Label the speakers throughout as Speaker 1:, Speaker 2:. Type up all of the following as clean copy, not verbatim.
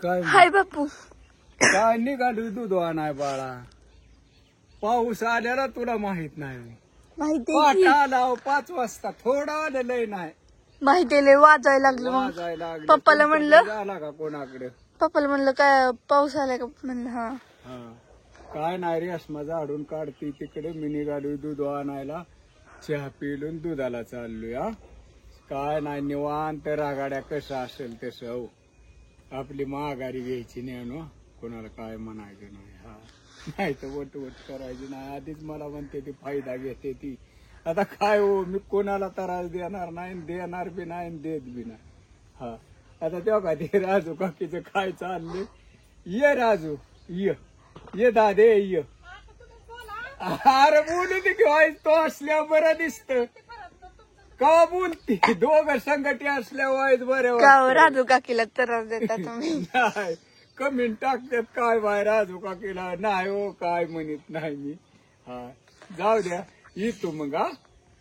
Speaker 1: काय
Speaker 2: हाय बापू.
Speaker 1: काय निघाली दूध आणाय बाळा. पाऊस आल्याला तुला माहित नाही.
Speaker 2: माहिती
Speaker 1: आला 5 वाजता थोडा आलेलं नाही.
Speaker 2: माहिती वाजायला लागलं.
Speaker 1: वाजायला लागले.
Speaker 2: पप्पाला म्हणलं
Speaker 1: झाला का कोणाकडे.
Speaker 2: पप्पाला म्हणलं काय पाऊस आलाय का म्हणलं हा.
Speaker 1: काय नाही रे अस्मा झाडून काढते तिकडे. मी निघालो दूध आणायला. चहा पिलून दुधाला चाललोय. काय नाही निवांत रागाड्या कसं असेल तसं. हो आपली माघारी घ्यायची नाही कोणाला काय म्हणायचं नाही. नाही तर वटवट करायची नाही. आधीच मला म्हणते ती फायदा घेते ती. आता काय हो मी कोणाला त्रास देणार नाही. देणार बी नाही देत बी नाही. आता तेव्हा का ते राजू काकीचं काय चाललंय. ये राजू ये दादे ये. अरे बोलू दे की तो असल्या बरं दिसत. का बोलती दोघं संघटी असल्या वाईट बरं.
Speaker 2: राजू काकीला त्रास देता तुम्ही.
Speaker 1: नाही कमेंट टाकतात काय बाय राजू काकीला. नाही हो काय म्हणत नाही मी. जाऊ द्या येतो मग.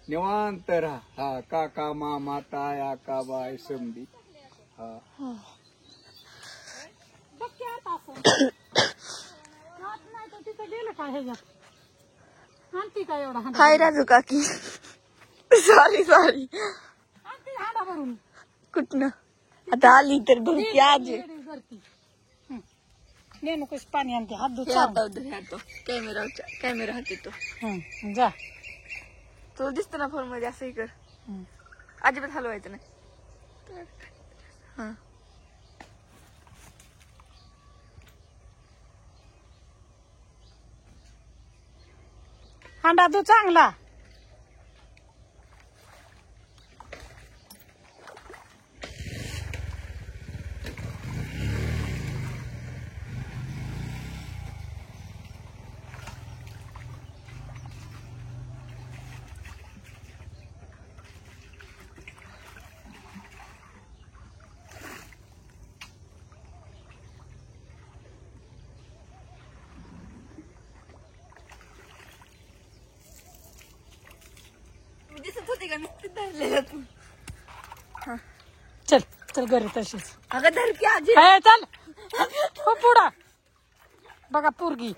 Speaker 1: निवांत राहा. काका मामा ताया का बाय समधी.
Speaker 2: हाय राजू काकी. सॉरी कुठनं आता आली तर धरती आजी.
Speaker 3: नेमू कशी पाणी आणते हात धुतो.
Speaker 2: कॅमेरा हाती तो
Speaker 3: जा.
Speaker 2: तो दिसतो ना फोन मध्ये असं कर. अजिबात हलवायचं नाही.
Speaker 3: हांडा धु चांगला.
Speaker 2: दिसत होती का नुसती धरलेलं तू.
Speaker 3: चल चल घरी तशीच.
Speaker 2: अगं धरकी आजी.
Speaker 3: चल हो पुढं. बघा पोरगी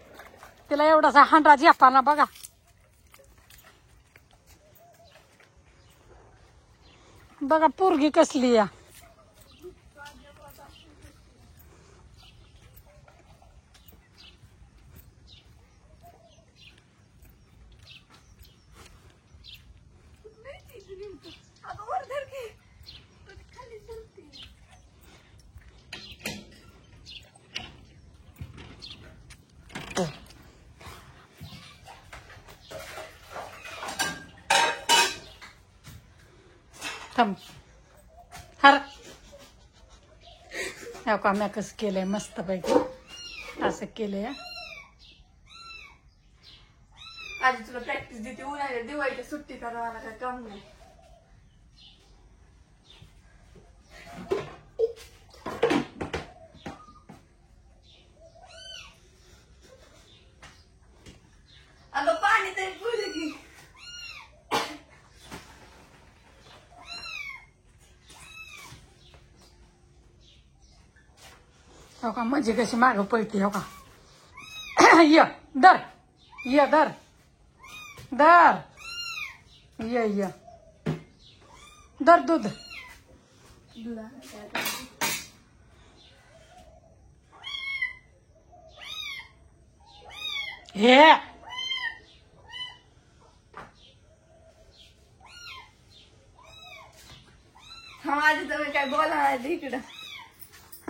Speaker 3: तिला एवढासा हांडा झेपाना बघा. बघा पोरगी कसली या. थांब हर का मी कसं केलंय मस्त पैकी असं केलंय.
Speaker 2: आधी तुला प्रॅक्टिस देते उन्हाळ्यात दिवाळीच्या सुट्टी करायला काय काम नाही. अगं पाणी तरी पुढे की.
Speaker 3: हो का म्हणजे कशी माग पळते. हो का य दर य दर दर य दर दूध. हे
Speaker 2: आधी तुम्ही काय बोला इकडं.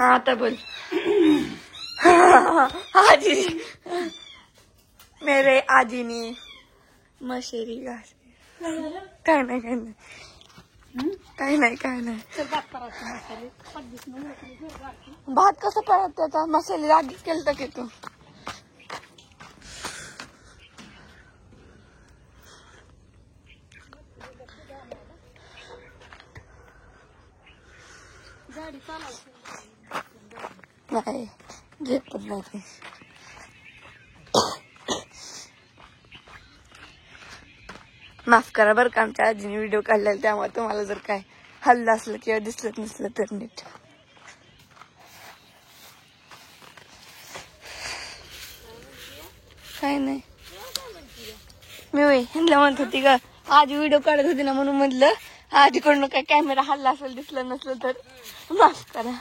Speaker 2: आता बोल. आजी मेरे आजीनी मशेरी घासली. काय नाही भात कसं करत त्याचा मसाले आधीच केलं की तू. नाही झेपत नाही. माफ करा बरं का आमच्या आजीने व्हिडिओ काढलेला त्यामुळे तुम्हाला जर काय हल्लं असलं किंवा दिसलं नसलं तर नीट. काय नाही मी ह्यांना म्हणत होती ग आज व्हिडिओ काढत होती ना म्हणून म्हटलं आजीकडून काय कॅमेरा हल्ला असेल दिसलं नसलं तर माफ करा.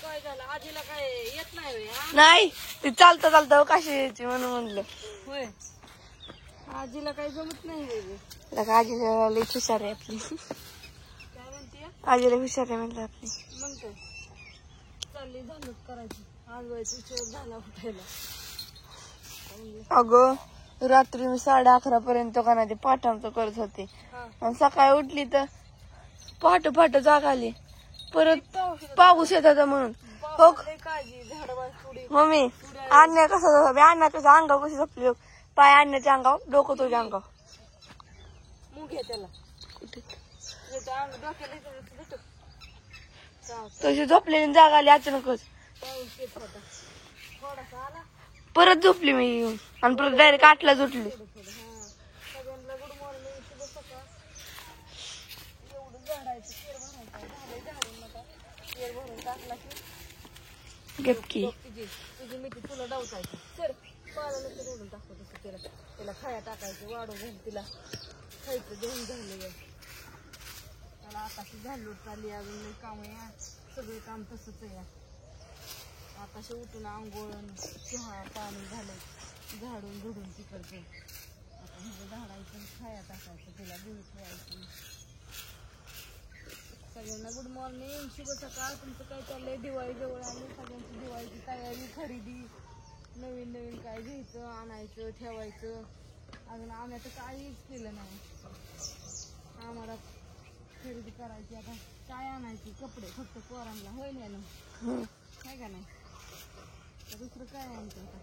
Speaker 3: काय झालं आजीला काय येत नाही होय, हा?
Speaker 2: नाही ती चालता चालता काशी यायची म्हणून म्हणलं.
Speaker 3: होय आजीला काही जमत नाही होय.
Speaker 2: लगा आजीला लई हुशार आहे आपली.
Speaker 3: काय म्हणते
Speaker 2: आजीला हुशार आहे म्हटलं आपली.
Speaker 3: मग काय चालली झालंच करायची आज व्हायचं उशीर झाला उठायला.
Speaker 2: अगं रात्री मी 11:30 पर्यंत का नाही ते पाठांचं करत होते आणि सकाळी उठली तर पहाट जाग आली परत पाऊस येत होता म्हणून. हो
Speaker 3: काळजी झाडं थोडी
Speaker 2: मम्मी आणण्या कसं आणण्याच्या अंगावर कशी झोपली पाय आणण्याच्या अंगावर डोकं तुझ्या अंगावर
Speaker 3: मुग घे त्याला डोक्याला
Speaker 2: तशी झोपलेली जाग आली अचानकच
Speaker 3: पाऊस येत होता थोडासा आला.
Speaker 2: परत झोपली मी येऊन आणि परत डायरेक्ट 8ला उठली.
Speaker 3: सगळ्यांना गुड मॉर्निंग शुभ सकाळ. एवढं झाडायचं केर भरायचं झाडे झाडून नका केर भरून टाकला की
Speaker 2: गपकी
Speaker 3: तुझी मिठी तुला डावतायची सर पाला नंतर ओढून टाकतो तसं त्याला खाया टाकायचं वाढून घाल तिला खायचं घेऊन झालं त्याला आताशी झालो चालली अजून काम आहे सगळं काम तसंच आहे. आताशी उठून आंघोळ चहा पाणी घालायचं झाडून झुडून तिकडचं आता हिचं झाडायचं खाया टाकायचं तिला दूध ठेवायचं. सगळ्यांना गुड मॉर्निंग शुभ सकाळ. तुमचं काय चाललंय दिवाळी जवळ आली सगळ्यांची दिवाळीची तयारी खरेदी नवीन काय घ्यायचं आणायचं ठेवायचं. अजून आम्ही तर काहीच केलं नाही. आम्हाला खरेदी करायची आता काय आणायची कपडे फक्त पोरांना होय नाही ना काय का नाही दुसरं काय आमचं आता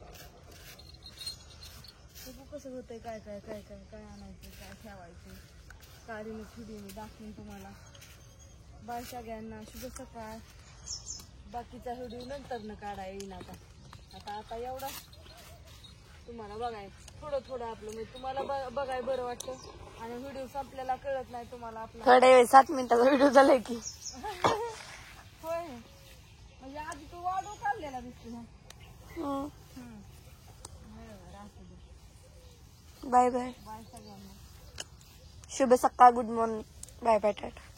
Speaker 3: बघू कसं होतंय काय काय काय काय काय आणायचं काय ठेवायचं. काळीने थोडी मी दाखवीन तुम्हाला. बाय सगळ्यांना शुभ सकाळ. बाकीचा व्हिडिओ नंतर न काढा येईन आता एवढा तुम्हाला बघाय थोडं आपलं म्हणजे तुम्हाला बघाय बरं वाटतं आणि व्हिडिओ संपलेला कळत नाही तुम्हाला आपला.
Speaker 2: थोड्या 7 मिनिटाचा व्हिडिओ झालाय की
Speaker 3: होय म्हणजे आधी तू वाढू काढलेला दिसतो ना.
Speaker 2: बाय बाय
Speaker 3: बाय सगळ्यांना
Speaker 2: शुभ सकाळ good morning bye bye Tata.